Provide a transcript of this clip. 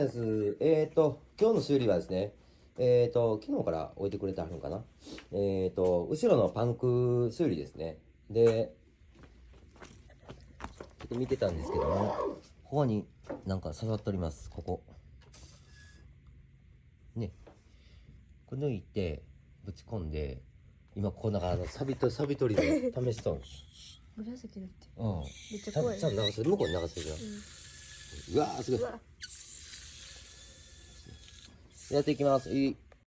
今日の修理はですね、昨日から置いてくれてはるのかな。後ろのパンク修理ですね。で、ちょっと見てたんですけども、ここになんか刺さっております、ここ。ね。これ抜いて、ぶち込んで、今ここなんかサビ取りで試しとん。紫だって。うん。めっちゃ怖い。ちゃんと流せる、向こうに流せるじゃん。うわー、すごい。やっていきます。